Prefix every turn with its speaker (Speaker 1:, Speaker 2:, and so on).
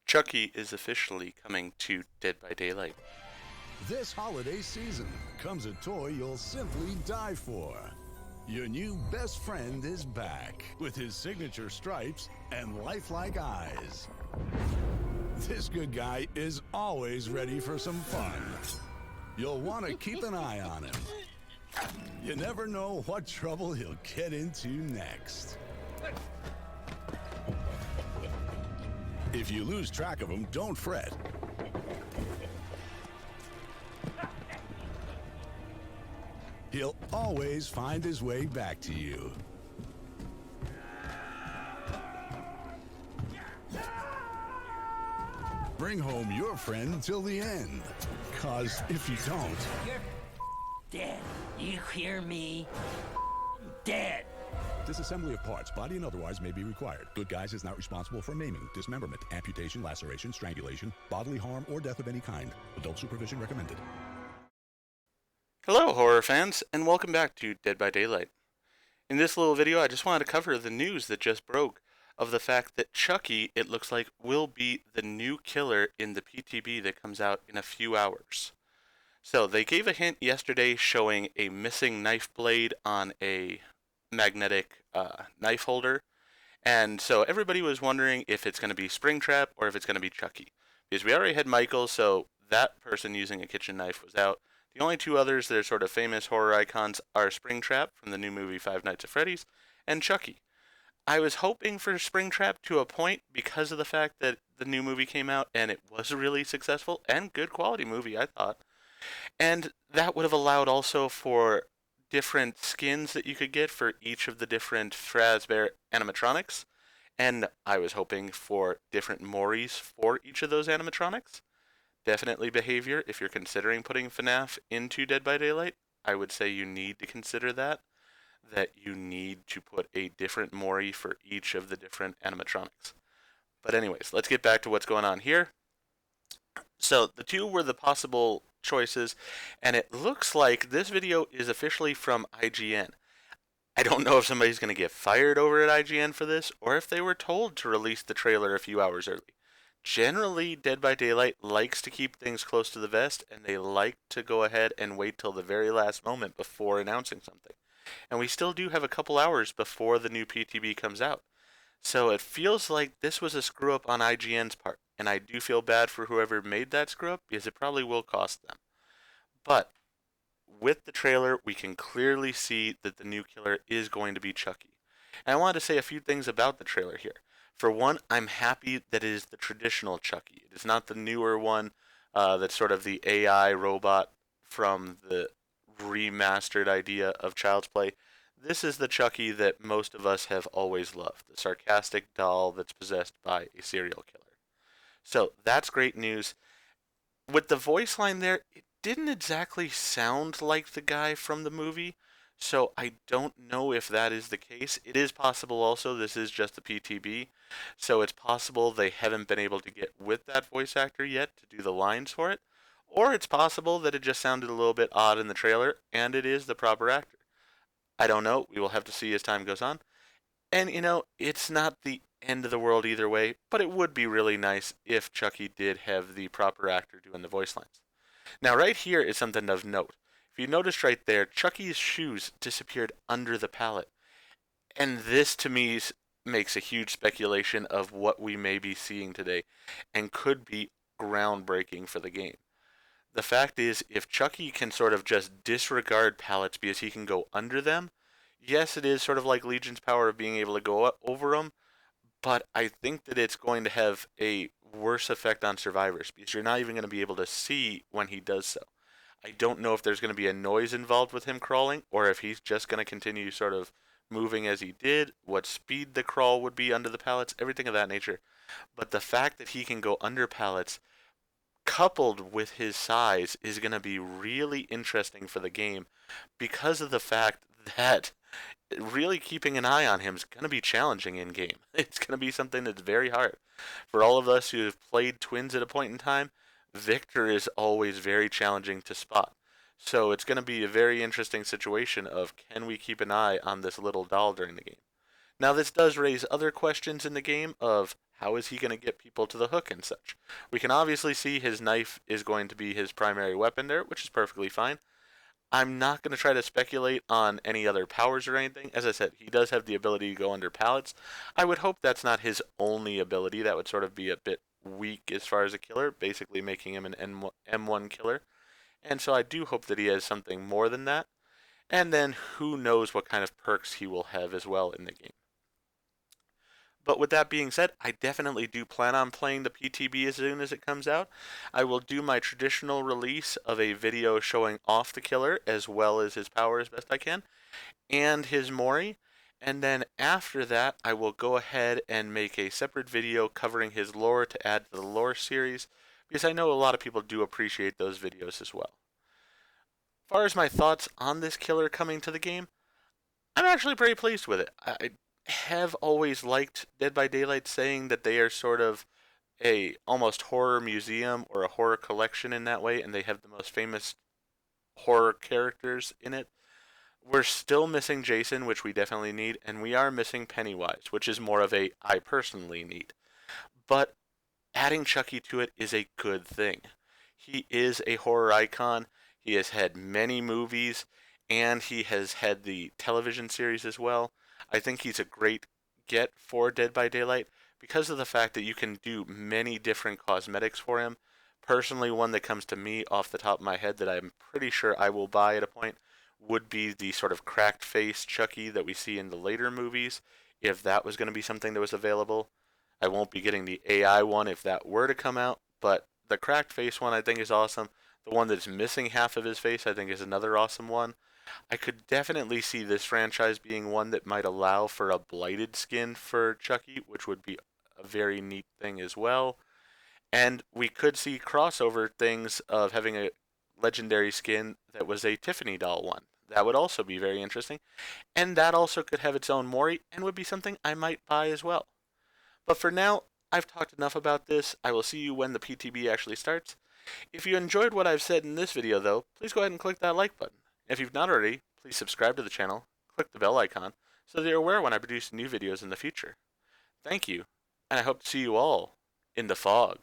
Speaker 1: Chucky is officially coming to Dead by Daylight.
Speaker 2: This holiday season comes a toy you'll simply die for. Your new best friend is back with his signature stripes and lifelike eyes. This good guy is always ready for some fun. You'll want to keep an eye on him. You never know what trouble he'll get into next. If you lose track of him, don't fret. He'll always find his way back to you. Bring home your friend till the end. 'Cause if you don't...
Speaker 3: You're dead. You hear me? Dead.
Speaker 2: Disassembly of parts, body and otherwise, may be required. Good Guys is not responsible for maiming, dismemberment, amputation, laceration, strangulation, bodily harm, or death of any kind. Adult supervision recommended.
Speaker 1: Hello, horror fans, and welcome back to Dead by Daylight. In this little video, I just wanted to cover the news that just broke of the fact that Chucky, it looks like, will be the new killer in the PTB that comes out in a few hours. So, they gave a hint yesterday showing a missing knife blade on a magnetic knife holder, and so everybody was wondering if it's going to be Springtrap or if it's going to be Chucky. Because we already had Michael, so that person using a kitchen knife was out. The only two others that are sort of famous horror icons are Springtrap from the new movie Five Nights at Freddy's and Chucky. I was hoping for Springtrap to a point because of the fact that the new movie came out and it was a really successful and good quality movie, I thought. And that would have allowed also for different skins that you could get for each of the different Fazbear animatronics. And I was hoping for different Moris for each of those animatronics. Definitely Behavior, if you're considering putting FNAF into Dead by Daylight, I would say you need to consider that you need to put a different Mori for each of the different animatronics. But anyways, let's get back to what's going on here. So the two were the possible choices, and it looks like this video is officially from IGN. I don't know if somebody's going to get fired over at IGN for this, or if they were told to release the trailer a few hours early. Generally, Dead by Daylight likes to keep things close to the vest, and they like to go ahead and wait till the very last moment before announcing something. And we still do have a couple hours before the new PTB comes out. So it feels like this was a screw up on IGN's part, and I do feel bad for whoever made that screw up, because it probably will cost them. But with the trailer, we can clearly see that the new killer is going to be Chucky. And I wanted to say a few things about the trailer here. For one, I'm happy that it is the traditional Chucky. It is not the newer one that's sort of the AI robot from the remastered idea of Child's Play. This is the Chucky that most of us have always loved, the sarcastic doll that's possessed by a serial killer. So that's great news. With the voice line there, it didn't exactly sound like the guy from the movie, so I don't know if that is the case. It is possible also this is just the PTB, so it's possible they haven't been able to get with that voice actor yet to do the lines for it, or it's possible that it just sounded a little bit odd in the trailer, and it is the proper actor. I don't know. We will have to see as time goes on. And, it's not the end of the world either way, but it would be really nice if Chucky did have the proper actor doing the voice lines. Now, right here is something of note. If you noticed right there, Chucky's shoes disappeared under the pallet. And this, to me, makes a huge speculation of what we may be seeing today and could be groundbreaking for the game. The fact is, if Chucky can sort of just disregard pallets because he can go under them, yes, it is sort of like Legion's power of being able to go over them, but I think that it's going to have a worse effect on survivors because you're not even going to be able to see when he does so. I don't know if there's going to be a noise involved with him crawling, or if he's just going to continue sort of moving as he did, what speed the crawl would be under the pallets, everything of that nature. But the fact that he can go under pallets, coupled with his size, is going to be really interesting for the game because of the fact that really keeping an eye on him is going to be challenging in game. It's going to be something that's very hard. For all of us who have played twins at a point in time, Victor is always very challenging to spot. So it's going to be a very interesting situation of can we keep an eye on this little doll during the game. Now, this does raise other questions in the game of how is he going to get people to the hook and such. We can obviously see his knife is going to be his primary weapon there, which is perfectly fine. I'm not going to try to speculate on any other powers or anything. As I said, he does have the ability to go under pallets. I would hope that's not his only ability. That would sort of be a bit weak as far as a killer, basically making him an M1 killer. And so I do hope that he has something more than that. And then who knows what kind of perks he will have as well in the game. But with that being said, I definitely do plan on playing the PTB as soon as it comes out. I will do my traditional release of a video showing off the killer as well as his power as best I can, and his Mori. And then after that, I will go ahead and make a separate video covering his lore to add to the lore series, because I know a lot of people do appreciate those videos as well. As far as my thoughts on this killer coming to the game, I'm actually pretty pleased with it. I have always liked Dead by Daylight saying that they are sort of a almost horror museum or a horror collection in that way, and they have the most famous horror characters in it. We're still missing Jason, which we definitely need, and we are missing Pennywise, which is more of a I personally need. But adding Chucky to it is a good thing. He is a horror icon. He has had many movies, and he has had the television series as well. I think he's a great get for Dead by Daylight because of the fact that you can do many different cosmetics for him. Personally, one that comes to me off the top of my head that I'm pretty sure I will buy at a point would be the sort of cracked face Chucky that we see in the later movies, if that was going to be something that was available. I won't be getting the AI one if that were to come out, but the cracked face one I think is awesome. The one that's missing half of his face I think is another awesome one. I could definitely see this franchise being one that might allow for a blighted skin for Chucky, which would be a very neat thing as well. And we could see crossover things of having a legendary skin that was a Tiffany doll one. That would also be very interesting. And that also could have its own Mori and would be something I might buy as well. But for now, I've talked enough about this. I will see you when the PTB actually starts. If you enjoyed what I've said in this video, though, please go ahead and click that like button. If you've not already, please subscribe to the channel, click the bell icon, so that you're aware when I produce new videos in the future. Thank you, and I hope to see you all in the fog.